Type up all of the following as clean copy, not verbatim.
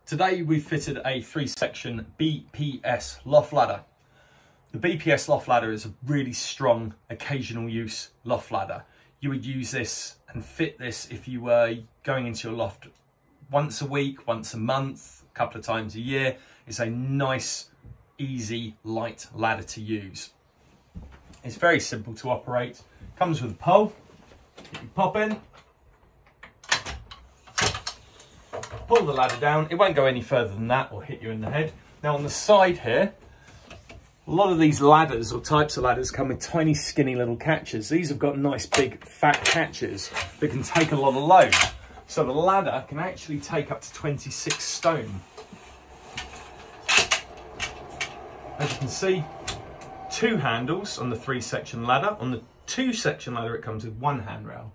Today we've fitted a 3-section BPS loft ladder. The BPS loft ladder is a really strong occasional use loft ladder. You would use this and fit this if you were going into your loft once a week, once a month, a couple of times a year. It's a nice, easy, light ladder to use. It's very simple to operate. Comes with a pole. You pop in, pull the ladder down. It won't go any further than that or hit you in the head. Now on the side here, a lot of these ladders or types of ladders come with tiny skinny little catches. These have got nice big fat catches that can take a lot of load. So the ladder can actually take up to 26 stone. As you can see, 2 handles on the 3-section ladder. On the 2-section ladder it comes with 1 handrail.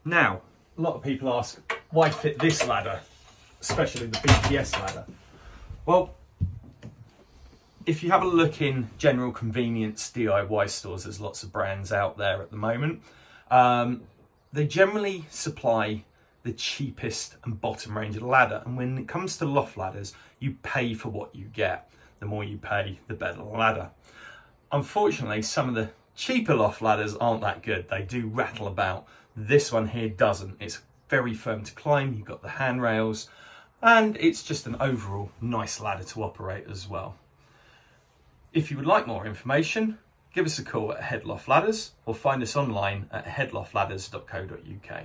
Now, a lot of people ask, why fit this ladder, especially the BPS ladder? Well, if you have a look in general convenience DIY stores, there's lots of brands out there at the moment. They generally supply the cheapest and bottom range of the ladder. And when it comes to loft ladders, you pay for what you get. The more you pay, the better the ladder. Unfortunately, some of the cheaper loft ladders aren't that good. They do rattle about. This one here doesn't. It's very firm to climb. You've got the handrails, and it's just an overall nice ladder to operate as well. If you would like more information, give us a call at Head Loft Ladders or find us online at headloftladders.co.uk.